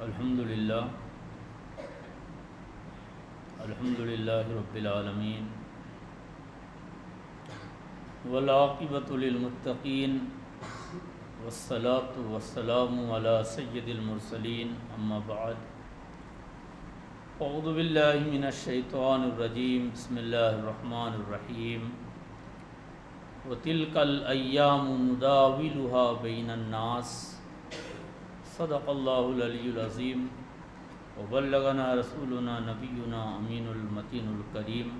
الحمدللہ رب العالمین والعاقبۃ للمتقین والصلاة والسلام علی سید المرسلین اما بعد اعوذ باللہ من الشیطان الرجیم بسم اللہ الرحمن الرحیم وتلک الایام نداولها بین الناس صدق اللہ العلی العظیم وبلغنا رسولنا نبینا امین المتین الکریم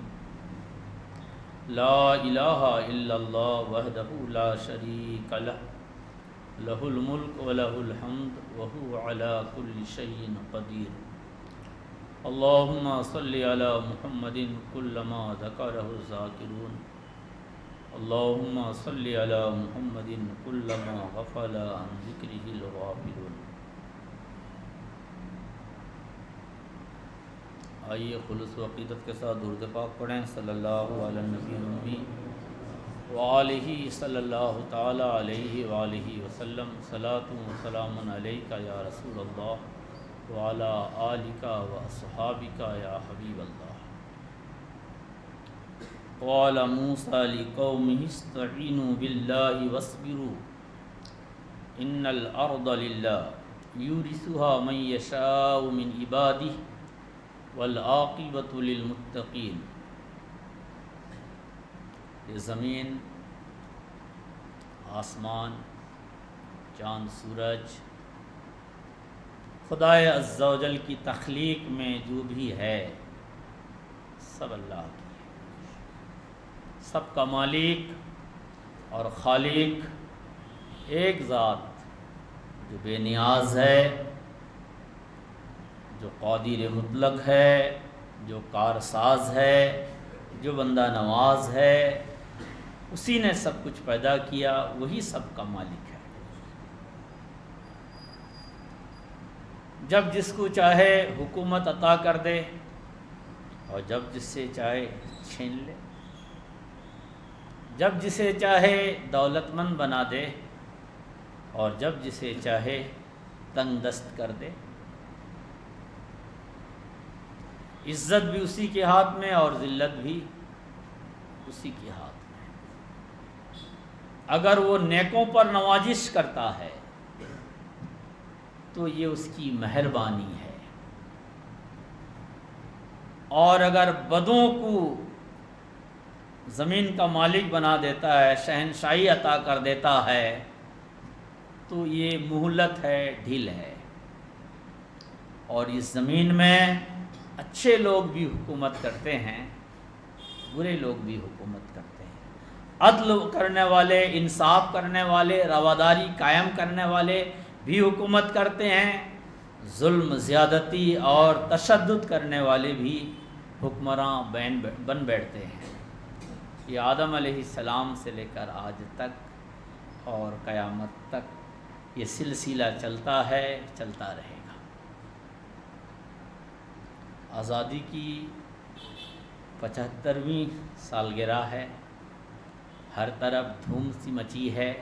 لا الہ الا اللہ وحدہ لا شریک لہ لہ الملک ولہ الحمد وہو علی کل شیء قدیر اللہم صلی علی محمد کلما ذکرہ الذاکرون اللہم صلی علی محمد کلما غفل عن ذکرہ الغافلون۔ آئیے خلوص و عقیدت کے ساتھ درود پاک پڑھیں صلی اللہ علی النبی الامی وآلہ صلی اللہ تعالی علیہ وآلہ وسلم صلاۃ و سلام علیک یا رسول اللہ وعلی آلک و اصحابک یا حبیب اللہ۔ قال موسیٰ لقومہ استعینوا باللہ واصبروا ان الارض للہ یورثها من یشاء من عبادہ والعاقبۃ للمتقین۔ یہ زمین، آسمان، چاند، سورج، خدائے عز و جل کی تخلیق میں جو بھی ہے سب اللہ کی ہے۔ سب کا مالک اور خالق ایک ذات جو بے نیاز ہے، جو قادر مطلق ہے، جو کارساز ہے، جو بندہ نواز ہے، اسی نے سب کچھ پیدا کیا، وہی سب کا مالک ہے۔ جب جس کو چاہے حکومت عطا کر دے اور جب جس سے چاہے چھین لے، جب جسے چاہے دولت مند بنا دے اور جب جسے چاہے تنگ دست کر دے۔ عزت بھی اسی کے ہاتھ میں اور ذلت بھی اسی کے ہاتھ میں۔ اگر وہ نیکوں پر نوازش کرتا ہے تو یہ اس کی مہربانی ہے، اور اگر بدوں کو زمین کا مالک بنا دیتا ہے، شہنشاہی عطا کر دیتا ہے، تو یہ مہلت ہے، ڈھیل ہے۔ اور اس زمین میں اچھے لوگ بھی حکومت کرتے ہیں، برے لوگ بھی حکومت کرتے ہیں۔ عدل کرنے والے، انصاف کرنے والے، رواداری قائم کرنے والے بھی حکومت کرتے ہیں، ظلم، زیادتی اور تشدد کرنے والے بھی حکمراں بن بیٹھتے ہیں۔ یہ آدم علیہ السلام سے لے کر آج تک اور قیامت تک یہ سلسلہ چلتا ہے، چلتا رہے گا۔ آزادی کی 75ویں سالگرہ ہے، ہر طرف دھوم سی مچی ہے۔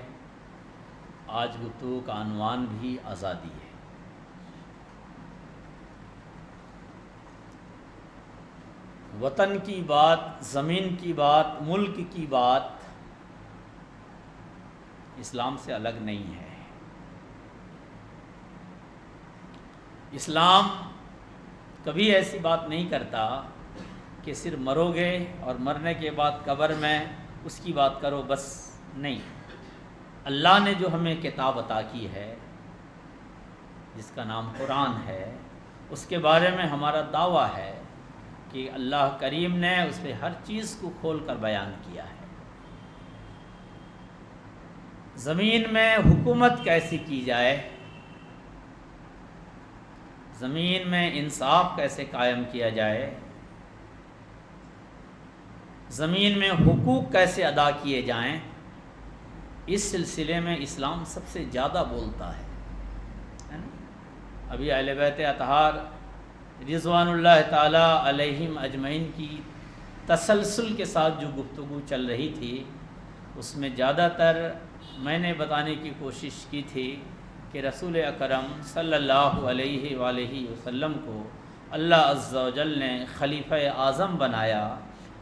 آج گفتگو کا عنوان بھی آزادی ہے۔ وطن کی بات، زمین کی بات، ملک کی بات اسلام سے الگ نہیں ہے۔ اسلام کبھی ایسی بات نہیں کرتا کہ صرف مرو گے اور مرنے کے بعد قبر میں اس کی بات کرو، بس نہیں۔ اللہ نے جو ہمیں کتاب عطا کی ہے جس کا نام قرآن ہے، اس کے بارے میں ہمارا دعویٰ ہے کہ اللہ کریم نے اس پہ ہر چیز کو کھول کر بیان کیا ہے۔ زمین میں حکومت کیسی کی جائے، زمین میں انصاف کیسے قائم کیا جائے، زمین میں حقوق کیسے ادا کیے جائیں، اس سلسلے میں اسلام سب سے زیادہ بولتا ہے۔ ابھی اہل بیت اطہار رضوان اللہ تعالی علیہم اجمعین کی تسلسل کے ساتھ جو گفتگو چل رہی تھی، اس میں زیادہ تر میں نے بتانے کی کوشش کی تھی کہ رسول اکرم صلی اللہ علیہ وآلہ وسلم کو اللہ عز و جل نے خلیفہ اعظم بنایا،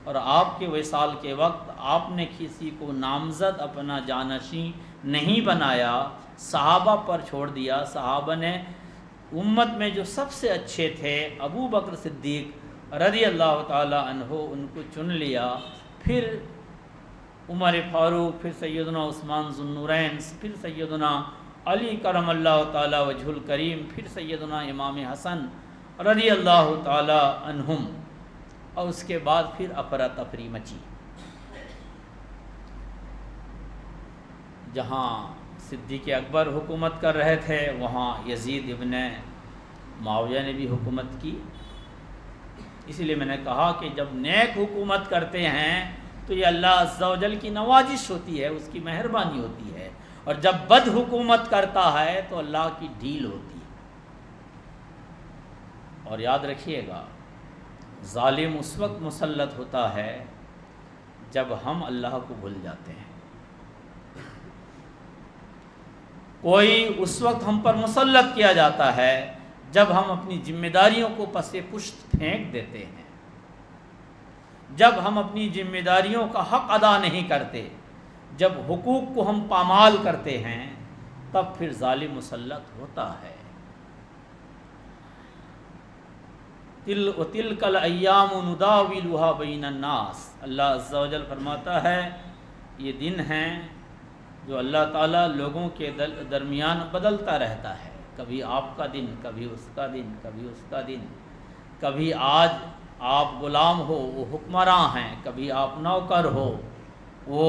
اور آپ کے وصال کے وقت آپ نے کسی کو نامزد اپنا جانشین نہیں بنایا، صحابہ پر چھوڑ دیا۔ صحابہ نے امت میں جو سب سے اچھے تھے ابو بکر صدیق رضی اللہ تعالی عنہ، ان کو چن لیا، پھر عمر فاروق، پھر سیدنا عثمان ذو النورین، پھر سیدنا علی کرم اللہ تعالی وجہ الکریم، پھر سیدنا امام حسن رضی اللہ تعالی عنہم، اور اس کے بعد پھر افراتفری مچی۔ جہاں صدیق اکبر حکومت کر رہے تھے وہاں یزید ابن معاویہ نے بھی حکومت کی۔ اسی لیے میں نے کہا کہ جب نیک حکومت کرتے ہیں تو یہ اللہ عز و جل کی نوازش ہوتی ہے، اس کی مہربانی ہوتی ہے، اور جب بد حکومت کرتا ہے تو اللہ کی ڈھیل ہوتی ہے۔ اور یاد رکھیے گا، ظالم اس وقت مسلط ہوتا ہے جب ہم اللہ کو بھول جاتے ہیں۔ کوئی اس وقت ہم پر مسلط کیا جاتا ہے جب ہم اپنی ذمہ داریوں کو پس پشت پھینک دیتے ہیں، جب ہم اپنی ذمہ داریوں کا حق ادا نہیں کرتے، جب حقوق کو ہم پامال کرتے ہیں، تب پھر ظالم مسلط ہوتا ہے۔ وَتِلْكَ الْأَيَّامُ نُدَاوِلُهَا بَيْنَ النَّاسِ، اللہ عز و جل فرماتا ہے یہ دن ہیں جو اللہ تعالیٰ لوگوں کے درمیان بدلتا رہتا ہے، کبھی آپ کا دن، کبھی اس کا دن، کبھی اس کا دن، کبھی آج آپ غلام ہو وہ حکمراں ہیں، کبھی آپ نوکر ہو وہ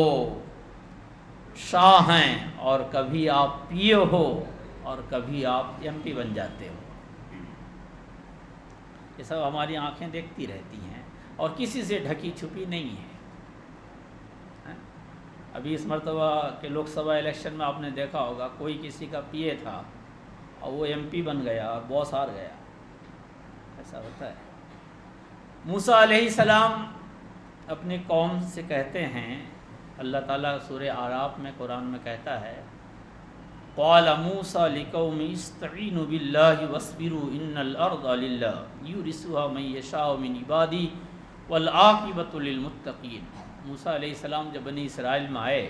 شاہ ہیں، اور کبھی آپ پی اے ہو، اور کبھی آپ ایم پی بن جاتے ہو۔ یہ سب ہماری آنکھیں دیکھتی رہتی ہیں اور کسی سے ڈھکی چھپی نہیں ہے۔ ابھی اس مرتبہ کے لوک سبھا الیکشن میں آپ نے دیکھا ہوگا، کوئی کسی کا پی اے تھا اور وہ ایم پی بن گیا اور باس ہار گیا، ایسا ہوتا ہے۔ موسیٰ علیہ السلام اپنی قوم سے کہتے ہیں، اللہ تعالیٰ سورہ اعراف میں قرآن میں کہتا ہے، قال موسیٰ لقوم استعینوا باللہ واصبروا ان الارض للہ یورثها من یشاء من عبادی والعاقبۃ للمتقین۔ موسیٰ علیہ السلام جب بنی اسرائیل میں آئے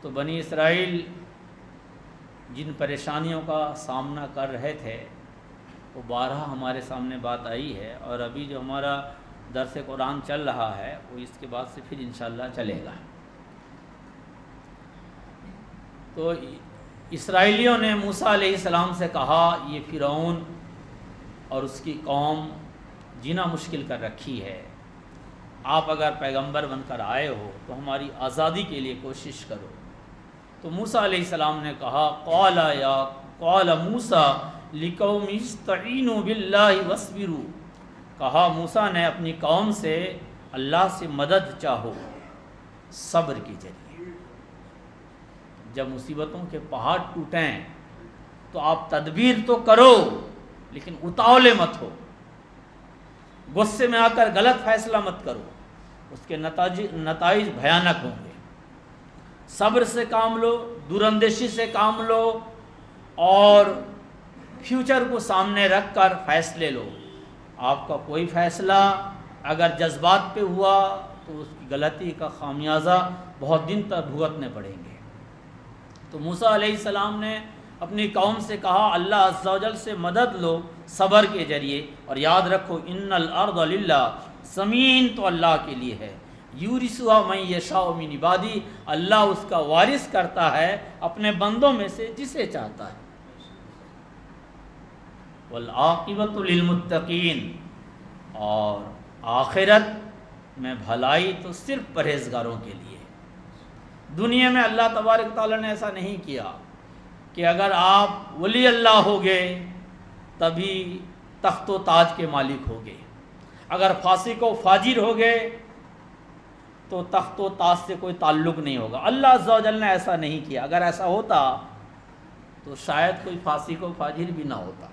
تو بنی اسرائیل جن پریشانیوں کا سامنا کر رہے تھے وہ بارہا ہمارے سامنے بات آئی ہے، اور ابھی جو ہمارا درس قرآن چل رہا ہے وہ اس کے بعد سے پھر انشاءاللہ چلے گا۔ تو اسرائیلیوں نے موسیٰ علیہ السلام سے کہا یہ فرعون اور اس کی قوم جینا مشکل کر رکھی ہے، آپ اگر پیغمبر بن کر آئے ہو تو ہماری آزادی کے لیے کوشش کرو۔ تو موسیٰ علیہ السلام نے کہا قال موسیٰ لقوم استعینوا باللہ واصبروا، کہا موسیٰ نے اپنی قوم سے اللہ سے مدد چاہو صبر کے ذریعے۔ جب مصیبتوں کے پہاڑ ٹوٹیں تو آپ تدبیر تو کرو لیکن اتاولے مت ہو، غصے میں آ کر غلط فیصلہ مت کرو، اس کے نتائج بھیانک ہوں گے۔ صبر سے کام لو، دوراندیشی سے کام لو، اور فیوچر کو سامنے رکھ کر فیصلے لو۔ آپ کا کوئی فیصلہ اگر جذبات پہ ہوا تو اس کی غلطی کا خمیازہ بہت دن تک بھگتنے پڑیں گے۔ تو موسیٰ علیہ السلام نے اپنی قوم سے کہا اللہ عز و جل سے مدد لو صبر کے ذریعے، اور یاد رکھو ان الارض للہ، زمین تو اللہ کے لیے ہے، یورثها من یشاء من عبادی، اللہ اس کا وارث کرتا ہے اپنے بندوں میں سے جسے چاہتا ہے، والعاقبۃ للمتقین، اور آخرت میں بھلائی تو صرف پرہیزگاروں کے لیے۔ دنیا میں اللہ تبارک تعالیٰ نے ایسا نہیں کیا کہ اگر آپ ولی اللہ ہوگے تبھی تخت و تاج کے مالک ہوگے، اگر فاسق و فاجر ہوگے تو تخت و تاج سے کوئی تعلق نہیں ہوگا۔ اللہ عز و جل نے ایسا نہیں کیا، اگر ایسا ہوتا تو شاید کوئی فاسق و فاجر بھی نہ ہوتا،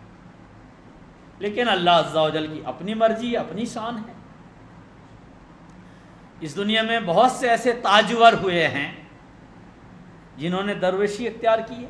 لیکن اللہ عز و جل کی اپنی مرضی، اپنی شان ہے۔ اس دنیا میں بہت سے ایسے تاجور ہوئے ہیں جنہوں نے درویشی اختیار کی ہے،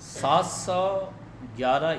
711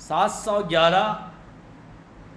711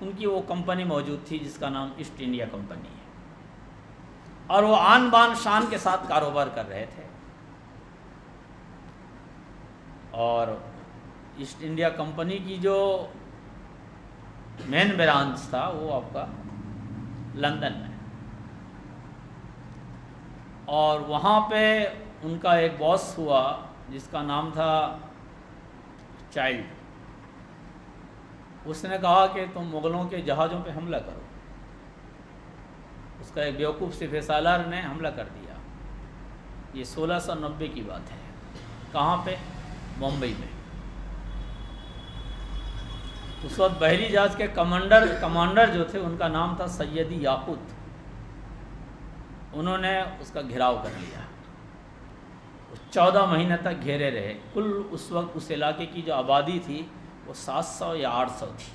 ان کی وہ کمپنی موجود تھی جس کا نام ایسٹ انڈیا کمپنی ہے، اور وہ آن بان شان کے ساتھ کاروبار کر رہے تھے. اور ایسٹ انڈیا کمپنی کی جو مین برانچ تھا وہ آپ کا لندن میں، اور وہاں پہ ان کا ایک باس ہوا جس کا نام تھا چائلڈ. اس نے کہا کہ تم مغلوں کے جہازوں پہ حملہ کرو. اس کا ایک بیوقوف سپہ سالار نے حملہ کر دیا. یہ 1690 کی بات ہے. کہاں پہ؟ ممبئی میں. اس وقت بحری جہاز کے کمانڈر جو تھے ان کا نام تھا سیدی یاقوت. انہوں نے اس کا گھیراؤ کر لیا. 14 مہینے تک گھیرے رہے. کل اس وقت اس علاقے کی جو آبادی تھی وہ 700 یا 800 تھی،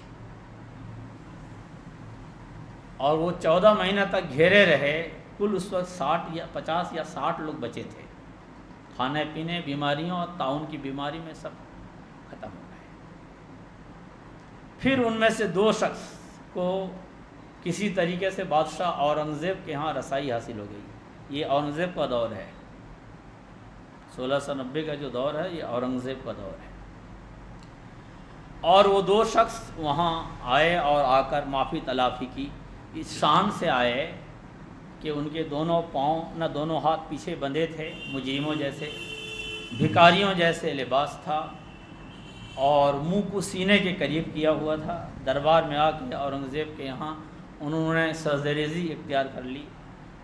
اور وہ 14 مہینہ تک گھیرے رہے. کل اس وقت 50 یا 60 لوگ بچے تھے. کھانے پینے، بیماریوں اور طاعون کی بیماری میں سب ختم ہو گئے. پھر ان میں سے 2 شخص کو کسی طریقے سے بادشاہ اورنگزیب کے ہاں رسائی حاصل ہو گئی. یہ اورنگزیب کا دور ہے. 1690 کا جو دور ہے یہ اورنگزیب کا دور ہے. اور وہ 2 شخص وہاں آئے اور آ کر معافی تلافی کی. اس شان سے آئے کہ ان کے دونوں پاؤں نہ دونوں ہاتھ پیچھے بندھے تھے، مجرموں جیسے، بھکاریوں جیسے لباس تھا، اور منہ کو سینے کے قریب کیا ہوا تھا. دربار میں آ کے اورنگزیب کے یہاں انہوں نے سجدریزی اختیار کر لی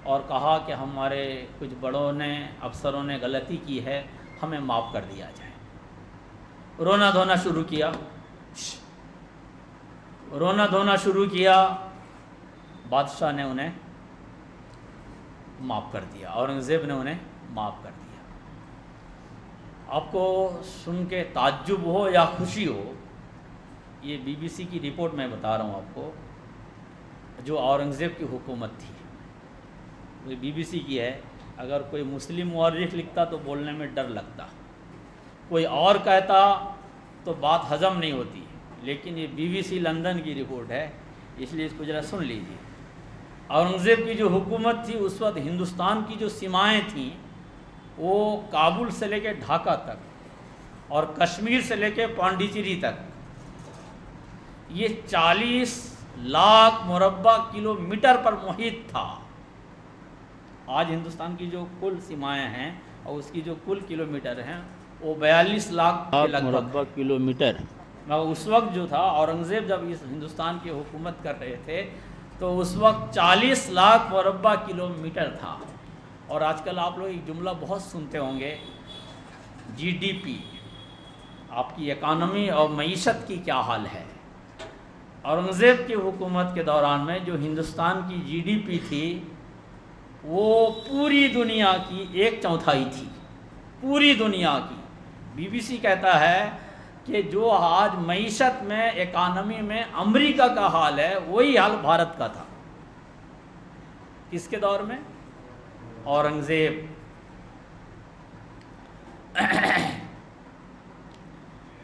اور کہا کہ ہمارے کچھ بڑوں نے، افسروں نے غلطی کی ہے، ہمیں معاف کر دیا جائے. رونا دھونا شروع کیا. بادشاہ نے انہیں معاف کر دیا، اورنگزیب نے انہیں معاف کر دیا. آپ کو سن کے تعجب ہو یا خوشی ہو، یہ BBC کی رپورٹ میں بتا رہا ہوں آپ کو، جو اورنگزیب کی حکومت تھی. وہ BBC کی ہے. اگر کوئی مسلم مورخ لکھتا تو بولنے میں ڈر لگتا، کوئی اور کہتا تو بات ہضم نہیں ہوتی، لیکن یہ BBC لندن کی رپورٹ ہے، اس لیے اس کو ذرا سن لیجیے. اورنگزیب کی جو حکومت تھی اس وقت ہندوستان کی جو سیمائیں تھیں وہ کابل سے لے کے ڈھاکہ تک اور کشمیر سے لے کے پانڈیچیری تک، یہ 40 لاکھ مربع کلومیٹر پر محیط تھا. آج ہندوستان کی جو کل سیمائیں ہیں اور اس کی جو کل کلومیٹر ہیں وہ 42 لاکھ مربع کلومیٹر. اس وقت جو تھا اورنگزیب جب اس ہندوستان کی حکومت کر رہے تھے تو اس وقت 40 لاکھ مربع کلومیٹر تھا. اور آج کل آپ لوگ ایک جملہ بہت سنتے ہوں گے، GDP، آپ کی اکانومی اور معیشت کی کیا حال ہے. اورنگزیب کی حکومت کے دوران میں جو ہندوستان کی GDP تھی وہ پوری دنیا کی 1/4 تھی، پوری دنیا کی. BBC کہتا ہے کہ جو آج معیشت میں، اکانومی میں امریکہ کا حال ہے وہی حال بھارت کا تھا. کس کے دور میں؟ اورنگزیب.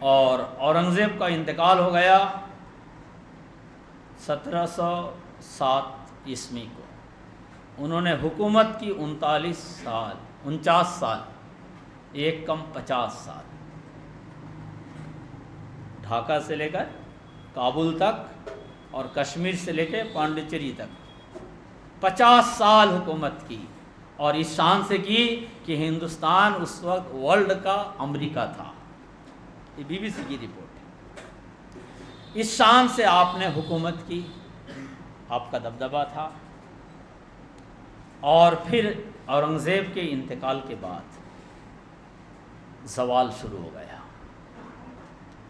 اور اورنگزیب کا انتقال ہو گیا 1707 عیسوی کو. انہوں نے حکومت کی 49 سال، ایک کم 50 سال، ڈھاکہ سے لے کر کابل تک اور کشمیر سے لے کے پانڈیچیری تک 50 سال حکومت کی. اور اس شان سے کی کہ ہندوستان اس وقت ورلڈ کا امریکہ تھا. یہ BBC کی رپورٹ ہے. اس شان سے آپ نے حکومت کی، آپ کا دبدبہ تھا. اور پھر اورنگزیب کے انتقال کے بعد زوال شروع ہو گیا.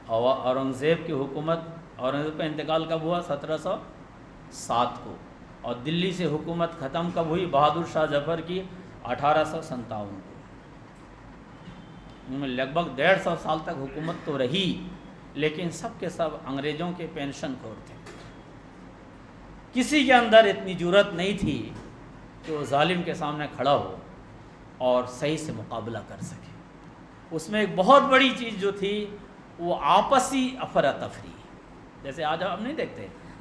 اورنگزیب کی حکومت، اورنگزیب کا انتقال کب ہوا؟ 1707 کو. اور دلی سے حکومت ختم کب ہوئی؟ بہادر شاہ ظفر کی 1857 کو. ان میں لگ بھگ 150 سال تک حکومت تو رہی، لیکن سب کے سب انگریزوں کے پینشن خور تھے. کسی کے اندر اتنی جرأت نہیں تھی کہ وہ ظالم کے سامنے کھڑا ہو اور صحیح سے مقابلہ کر سکے. اس میں ایک بہت بڑی چیز جو تھی وہ آپسی افراتفری. جیسے آج ہم نہیں دیکھتے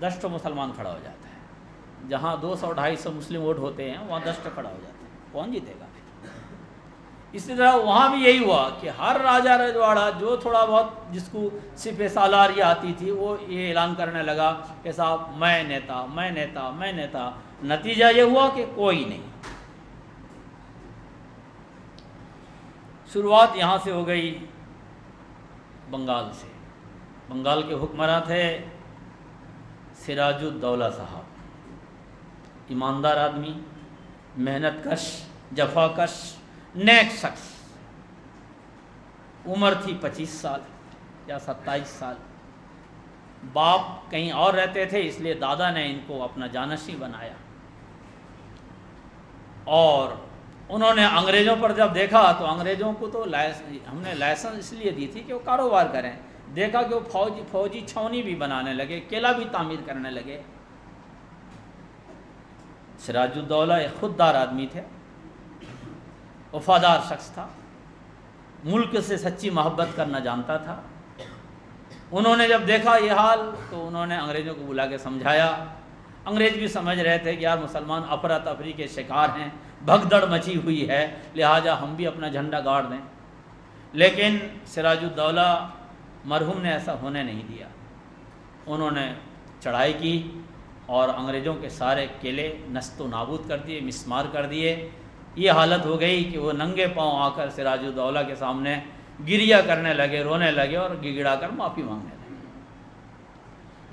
10 مسلمان کھڑا ہو جاتا ہے، جہاں 200-250 مسلم ووٹ ہوتے ہیں وہاں 10 کھڑا ہو جاتا ہے، کون جیتے گا؟ اسی طرح وہاں بھی یہی ہوا کہ ہر راجہ رجواڑا جو تھوڑا بہت جس کو سپہ سالار آتی تھی وہ یہ اعلان کرنے لگا کہ صاحب میں نیتا میں نیتا میں نیتا، نتیجہ یہ ہوا کہ کوئی نہیں۔ شروعات یہاں سے ہو گئی بنگال سے۔ بنگال کے حکمراں تھے سراج الدولہ صاحب، ایماندار آدمی، محنت کش، جفا کش، نیک شخص۔ عمر تھی 25 سال یا 27 سال۔ باپ کہیں اور رہتے تھے، اس لیے دادا نے ان کو اپنا جانشین بنایا، اور انہوں نے انگریزوں پر جب دیکھا تو انگریزوں کو تو ہم نے لائسنس اس لیے دی تھی کہ وہ کاروبار کریں، دیکھا کہ وہ فوجی چھاونی بھی بنانے لگے، قلعہ بھی تعمیر کرنے لگے۔ سراج الدولہ ایک خوددار آدمی تھے، وفادار شخص تھا، ملک سے سچی محبت کرنا جانتا تھا۔ انہوں نے جب دیکھا یہ حال تو انہوں نے انگریزوں کو بلا کے سمجھایا۔ انگریز بھی سمجھ رہے تھے کہ یار مسلمان افراتفری کے شکار ہیں، بھگدڑ مچی ہوئی ہے، لہٰذا ہم بھی اپنا جھنڈا گاڑ دیں، لیکن سراج الدولہ مرحوم نے ایسا ہونے نہیں دیا۔ انہوں نے چڑھائی کی اور انگریزوں کے سارے قلعے نست و نابود کر دیے، مسمار کر دیے۔ یہ حالت ہو گئی کہ وہ ننگے پاؤں آ کر سراج الدولہ کے سامنے گریا کرنے لگے، رونے لگے اور گڑگڑا کر معافی مانگنے لگے۔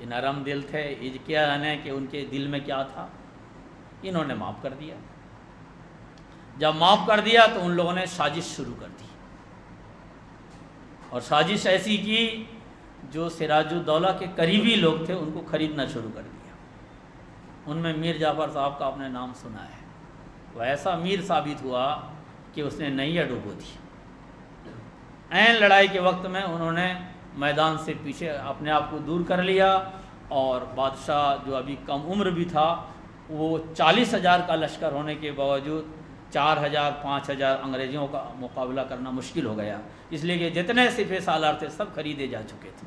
یہ نرم دل تھے، یہ کیا جانے کہ ان کے دل میں کیا تھا۔ انہوں نے معاف کر دیا۔ جب معاف کر دیا تو ان لوگوں نے سازش شروع کر دی، اور سازش ایسی کی جو سراج الدولہ کے قریبی لوگ تھے ان کو خریدنا شروع کر دیا۔ ان میں میر جعفر صاحب کا آپ نے نام سنا ہے، وہ ایسا میر ثابت ہوا کہ اس نے نینیا ڈوبو دی۔ عین لڑائی کے وقت میں انہوں نے میدان سے پیچھے اپنے آپ کو دور کر لیا، اور بادشاہ جو ابھی کم عمر بھی تھا وہ 40,000 کا لشکر ہونے کے باوجود 4,000 5,000 انگریزوں کا مقابلہ کرنا مشکل ہو گیا، اس لیے کہ جتنے سپہ سالار تھے سب خریدے جا چکے تھے۔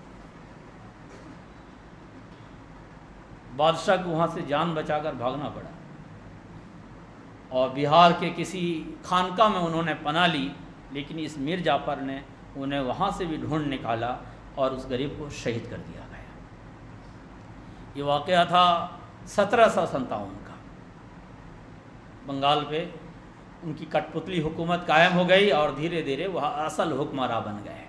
بادشاہ کو وہاں سے جان بچا کر بھاگنا پڑا، اور بہار کے کسی خانقاہ میں انہوں نے پناہ لی، لیکن اس میر جعفر نے انہیں وہاں سے بھی ڈھونڈ نکالا اور اس غریب کو شہید کر دیا گیا۔ یہ واقعہ تھا 1757 کا۔ بنگال پہ ان کی کٹ پتلی حکومت قائم ہو گئی اور دھیرے دھیرے وہ اصل حکمراں بن گئے۔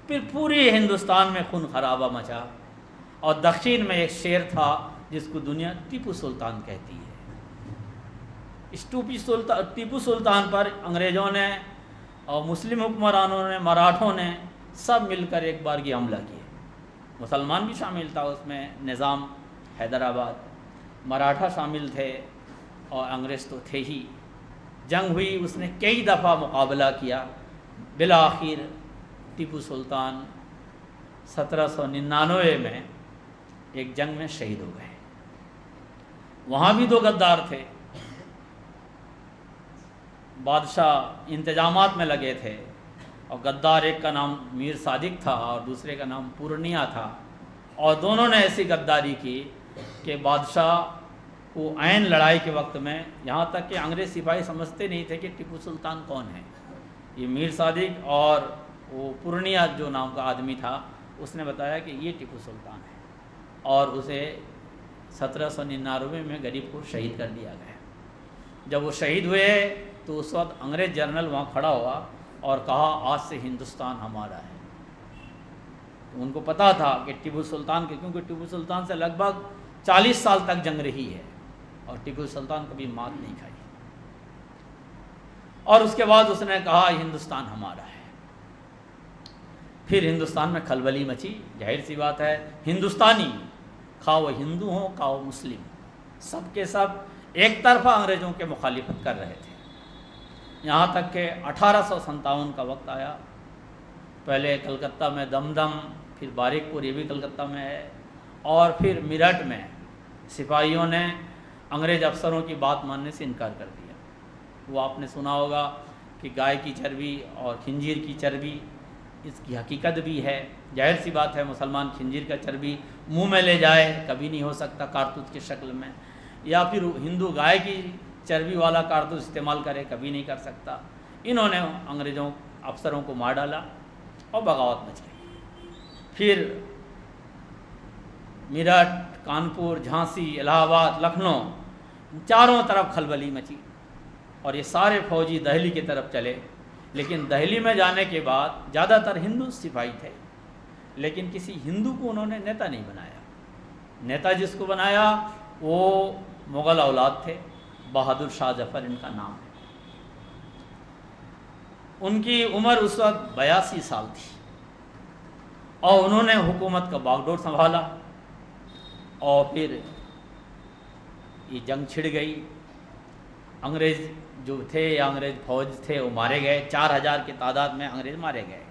پھر پورے ہندوستان میں خون خرابہ مچا، اور دکشین میں ایک شیر تھا جس کو دنیا ٹیپو سلطان کہتی ہے۔ اس ٹیپو سلطان پر انگریزوں نے اور مسلم حکمرانوں نے، مراٹھوں نے سب مل کر ایک بارگی حملہ کیے۔ مسلمان بھی شامل تھا اس میں، نظام حیدرآباد، مراٹھا شامل تھے، اور انگریز تو تھے ہی۔ جنگ ہوئی، اس نے کئی دفعہ مقابلہ کیا، بالآخر ٹیپو سلطان 1799 میں ایک جنگ میں شہید ہو گئے۔ وہاں بھی 2 غدار تھے، بادشاہ انتظامات میں لگے تھے، اور غدار ایک کا نام میر صادق تھا اور دوسرے کا نام پورنیا تھا، اور دونوں نے ایسی غداری کی کہ بادشاہ کو عین لڑائی کے وقت میں، یہاں تک کہ انگریز سپاہی سمجھتے نہیں تھے کہ ٹیپو سلطان کون ہے۔ یہ میر صادق اور وہ پورنیا جو نام کا آدمی تھا، اس نے بتایا کہ یہ ٹیپو سلطان ہے، اور اسے 1799 میں غریب کو شہید کر دیا گیا۔ جب وہ شہید ہوئے تو اس وقت انگریز جنرل وہاں کھڑا ہوا اور کہا آج سے ہندوستان ہمارا ہے۔ تو ان کو پتا تھا کہ ٹیپو سلطان کے، کیونکہ ٹیپو سلطان سے لگ بھگ 40 سال تک جنگ رہی ہے، اور ٹیپو سلطان کبھی مات نہیں کھائی، اور اس کے بعد اس نے کہا ہندوستان ہمارا ہے۔ پھر ہندوستان میں کھلبلی مچی۔ ظاہر سی بات ہے، ہندوستانی خواہ وہ ہندو ہوں خواہ وہ مسلم، سب کے سب ایک طرفہ انگریزوں کے مخالفت کر رہے تھے، یہاں تک کہ 1857 کا وقت آیا۔ پہلے کلکتہ میں دمدم، پھر بارک پور، یہ بھی کلکتہ میں ہے، اور پھر میرٹھ میں سپاہیوں نے انگریز افسروں کی بات ماننے سے انکار کر دیا۔ وہ آپ نے سنا ہوگا کہ گائے کی چربی اور خنزیر کی چربی اس کی حقیقت بھی ہے، ظاہر سی بات ہے مسلمان خنزیر کا چربی منہ میں لے جائے کبھی نہیں ہو سکتا کارتوس کی شکل میں، یا پھر ہندو گائے کی چربی والا کارتوس استعمال کرے کبھی نہیں کر سکتا۔ انہوں نے انگریزوں افسروں کو مار ڈالا اور بغاوت مچ گئی۔ پھر میرٹھ، کانپور، جھانسی، الہ آباد، لکھنؤ، چاروں طرف کھلبلی مچی اور یہ سارے فوجی دہلی کی طرف چلے۔ لیکن دہلی میں جانے کے بعد زیادہ تر ہندو سپاہی تھے، لیکن کسی ہندو کو انہوں نے نیتا نہیں بنایا۔ نیتا جس کو بنایا وہ مغل اولاد تھے، بہادر شاہ ظفر ان کا نام ہے۔ ان کی عمر اس وقت 82 سال تھی اور انہوں نے حکومت کا باغ ڈور سنبھالا، اور پھر یہ جنگ چھڑ گئی۔ انگریز جو تھے یا انگریز فوج تھے وہ مارے گئے، 4000 کی تعداد میں انگریز مارے گئے،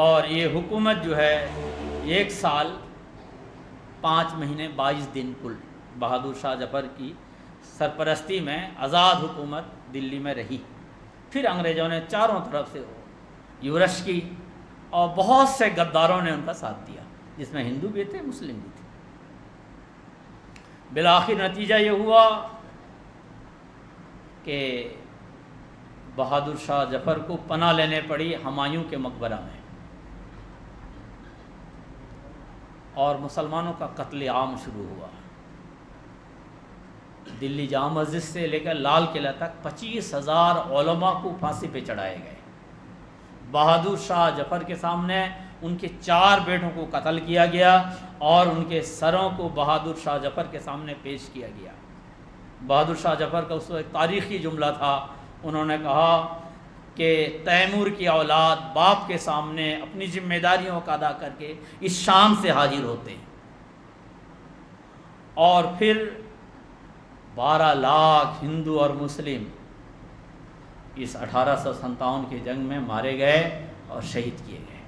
اور یہ حکومت جو ہے 1 سال 5 مہینے 22 دن کل بہادر شاہ ظفر کی سرپرستی میں آزاد حکومت دلی میں رہی۔ پھر انگریزوں نے چاروں طرف سے یورش کی اور بہت سے غداروں نے ان کا ساتھ دیا، جس میں ہندو بھی تھے مسلم بھی تھے۔ بالآخر نتیجہ یہ ہوا کہ بہادر شاہ ظفر کو پناہ لینے پڑی ہمایوں کے مقبرہ میں، اور مسلمانوں کا قتل عام شروع ہوا۔ دلی جامع مسجد سے لے کر لال قلعہ تک 25,000 علماء کو پھانسی پہ چڑھائے گئے۔ بہادر شاہ ظفر کے سامنے ان کے 4 بیٹوں کو قتل کیا گیا اور ان کے سروں کو بہادر شاہ ظفر کے سامنے پیش کیا گیا۔ بہادر شاہ ظفر کا اس وقت ایک تاریخی جملہ تھا، انہوں نے کہا کہ تیمور کی اولاد باپ کے سامنے اپنی ذمہ داریوں کو ادا کر کے اس شان سے حاضر ہوتے ہیں، اور پھر 12 لاکھ ہندو اور مسلم اس 1857 کی جنگ میں مارے گئے اور شہید کیے گئے۔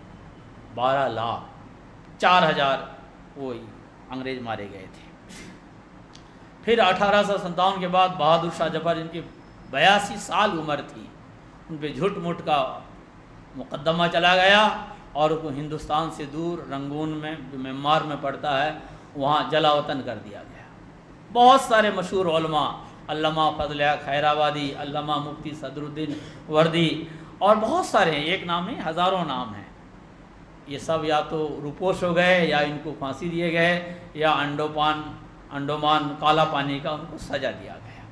12 لاکھ، 4000 وہی انگریز مارے گئے تھے۔ پھر 1857 کے بعد بہادر شاہ ظفر، ان کی 82 سال عمر تھی، ان پہ جھوٹ موٹ کا مقدمہ چلا گیا اور ان کو ہندوستان سے دور رنگون میں جو میانمار میں پڑتا ہے وہاں جلا وطن کر دیا گیا۔ بہت سارے مشہور علماء، علامہ فضل حق خیرآبادی، علامہ مفتی صدر الدین وردی اور بہت سارے ہیں، ایک نام نہیں ہزاروں نام ہیں، یہ سب یا تو روپوش ہو گئے یا ان کو پھانسی دیے گئے یا انڈومان کالا پانی کا ان کو سزا دیا گیا۔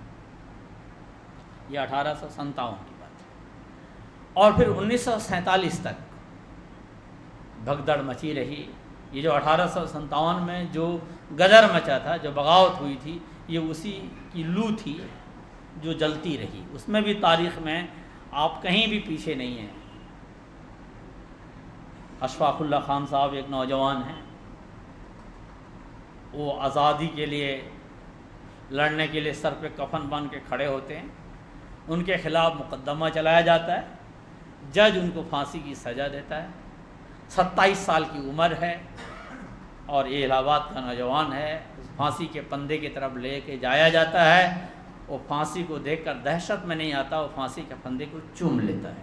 یہ 1857 کی بات ہے، اور پھر 1947 تک بھگدڑ مچی رہی۔ یہ جو 1857 میں جو گدر مچا تھا، جو بغاوت ہوئی تھی، یہ اسی کی لو تھی جو جلتی رہی۔ اس میں بھی تاریخ میں آپ کہیں بھی پیچھے نہیں ہیں۔ اشفاق اللہ خان صاحب ایک نوجوان ہیں، وہ آزادی کے لیے لڑنے کے لیے سر پہ کفن باندھ کے کھڑے ہوتے ہیں، ان کے خلاف مقدمہ چلایا جاتا ہے، جج ان کو پھانسی کی سزا دیتا ہے۔ 27 سال کی عمر ہے اور یہ الہ آباد کا نوجوان ہے، پھانسی کے پندے کی طرف لے کے جایا جاتا ہے، وہ پھانسی کو دیکھ کر دہشت میں نہیں آتا، وہ پھانسی کے پندے کو چوم لیتا ہے،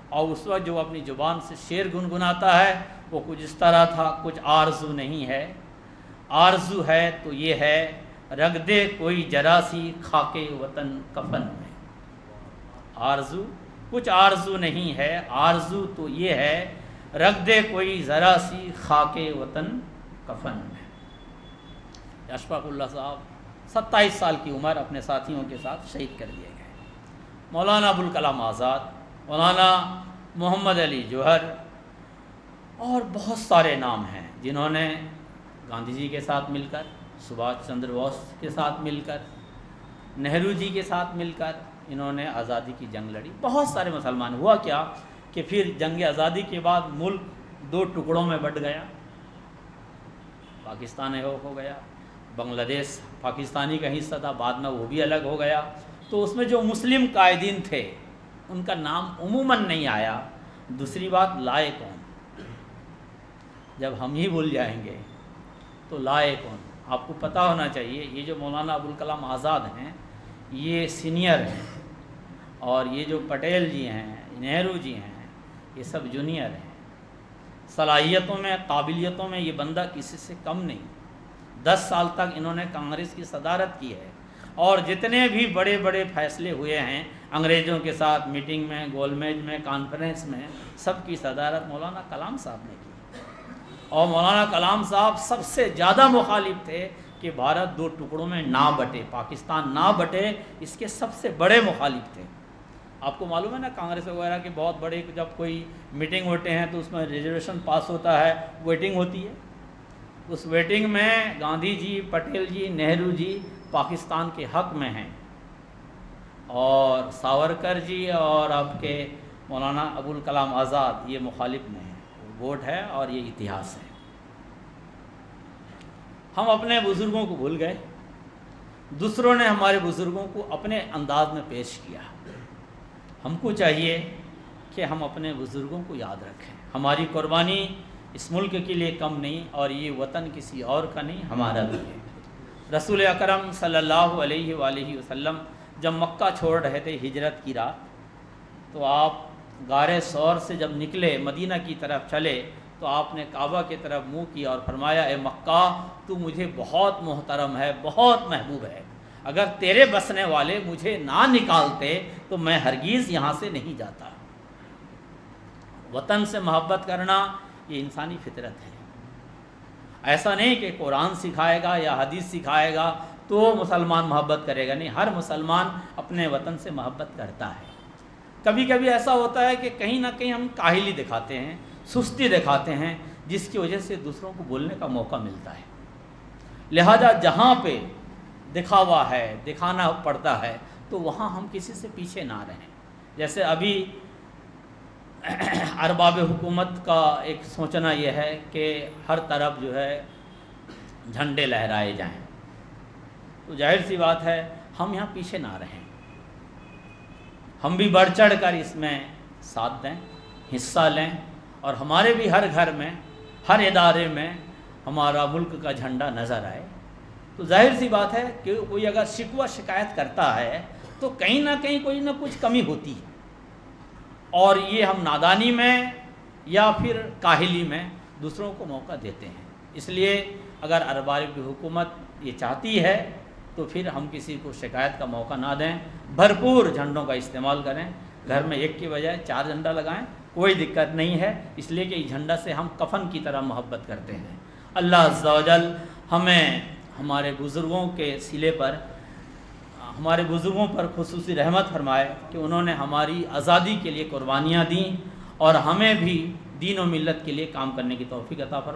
اور اس وقت جو اپنی زبان سے شعر گنگناتا ہے وہ کچھ اس طرح تھا: کچھ آرزو نہیں ہے، آرزو ہے تو یہ ہے، رکھ دے کوئی ذرا سی خاکے وطن کفن میں۔ آرزو، کچھ آرزو نہیں ہے، آرزو تو یہ ہے، رکھ دے کوئی ذرا سی خاکے وطن کفن میں۔ اشفاق اللہ صاحب 27 سال کی عمر اپنے ساتھیوں کے ساتھ شہید کر دیے گئے۔ مولانا ابوالکلام آزاد، مولانا محمد علی جوہر اور بہت سارے نام ہیں جنہوں نے گاندھی جی کے ساتھ مل کر، سبھاش چندر بوس کے ساتھ مل کر، نہرو جی کے ساتھ مل کر انہوں نے آزادی کی جنگ لڑی۔ بہت سارے مسلمان، ہوا کیا کہ پھر جنگ آزادی کے بعد ملک 2 ٹکڑوں میں بٹ گیا، پاکستان ایک ہو گیا، بنگلہ دیش پاکستانی کا حصہ تھا، بعد میں وہ بھی الگ ہو گیا۔ تو اس میں جو مسلم قائدین تھے ان کا نام عموماً نہیں آیا۔ دوسری بات، لائے کون؟ جب ہم ہی بھول جائیں گے تو لائے کون؟ آپ کو پتہ ہونا چاہیے، یہ جو مولانا ابوالکلام آزاد ہیں یہ سینئر ہیں، اور یہ جو پٹیل جی ہیں، نہرو جی ہیں، یہ سب جونیئر ہیں. صلاحیتوں میں، قابلیتوں میں یہ بندہ کسی سے کم نہیں. 10 سال تک انہوں نے کانگریس کی صدارت کی ہے، اور جتنے بھی بڑے بڑے فیصلے ہوئے ہیں انگریزوں کے ساتھ میٹنگ میں، گول میز میں، کانفرنس میں، سب کی صدارت مولانا کلام صاحب نے کی. اور مولانا کلام صاحب سب سے زیادہ مخالف تھے کہ بھارت 2 ٹکڑوں میں نہ بٹے، پاکستان نہ بٹے. اس کے سب سے بڑے مخالف تھے. آپ کو معلوم ہے نا، کانگریس وغیرہ کے بہت بڑے جب کوئی میٹنگ ہوتے ہیں تو اس میں ریزرویشن پاس ہوتا ہے، ویٹنگ ہوتی ہے. اس ویٹنگ میں گاندھی جی، پٹیل جی، نہرو جی پاکستان کے حق میں ہیں، اور ساورکر جی اور آپ کے مولانا ابوالکلام آزاد یہ مخالف میں ہیں. ووٹ ہے اور یہ اتہاس ہے. ہم اپنے بزرگوں کو بھول گئے، دوسروں نے ہمارے بزرگوں کو اپنے انداز میں پیش کیا. ہم کو چاہیے کہ ہم اپنے بزرگوں کو یاد رکھیں. ہماری قربانی اس ملک کے لیے کم نہیں، اور یہ وطن کسی اور کا نہیں، ہمارا بھی ہے. رسول اکرم صلی اللہ علیہ وآلہ وسلم جب مکہ چھوڑ رہے تھے ہجرت کی رات، تو آپ غار ثور سے جب نکلے مدینہ کی طرف چلے تو آپ نے کعبہ کی طرف منہ کیا اور فرمایا، اے مکہ تو مجھے بہت محترم ہے، بہت محبوب ہے. اگر تیرے بسنے والے مجھے نہ نکالتے تو میں ہرگز یہاں سے نہیں جاتا. وطن سے محبت کرنا یہ انسانی فطرت ہے. ایسا نہیں کہ قرآن سکھائے گا یا حدیث سکھائے گا تو مسلمان محبت کرے گا. نہیں، ہر مسلمان اپنے وطن سے محبت کرتا ہے. کبھی کبھی ایسا ہوتا ہے کہ کہیں نہ کہیں ہم کاہلی دکھاتے ہیں، سستی دکھاتے ہیں، جس کی وجہ سے دوسروں کو بولنے کا موقع ملتا ہے. لہذا جہاں پہ دکھاوا ہے، دکھانا پڑتا ہے، تو وہاں ہم کسی سے پیچھے نہ رہیں. جیسے ابھی ارباب حکومت کا ایک سوچنا یہ ہے کہ ہر طرف جو ہے جھنڈے لہرائے جائیں، تو ظاہر سی بات ہے ہم یہاں پیچھے نہ رہیں. ہم بھی بڑھ چڑھ کر اس میں ساتھ دیں، حصہ لیں، اور ہمارے بھی ہر گھر میں، ہر ادارے میں ہمارا ملک کا جھنڈا نظر آئے. تو ظاہر سی بات ہے کہ کوئی اگر شکوہ شکایت کرتا ہے تو کہیں نہ کہیں کوئی نہ کچھ کمی ہوتی ہے، اور یہ ہم نادانی میں یا پھر کاہلی میں دوسروں کو موقع دیتے ہیں. اس لیے اگر ارباب حکومت یہ چاہتی ہے تو پھر ہم کسی کو شکایت کا موقع نہ دیں، بھرپور جھنڈوں کا استعمال کریں. گھر میں ایک کی بجائے 4 جھنڈا لگائیں، کوئی دقت نہیں ہے، اس لیے کہ اس جھنڈا سے ہم کفن کی طرح محبت کرتے ہیں. اللہ عز و جل ہمیں ہمارے بزرگوں کے صلے پر، ہمارے بزرگوں پر خصوصی رحمت فرمائے کہ انہوں نے ہماری آزادی کے لیے قربانیاں دیں، اور ہمیں بھی دین و ملت کے لیے کام کرنے کی توفیق عطا فرمائے.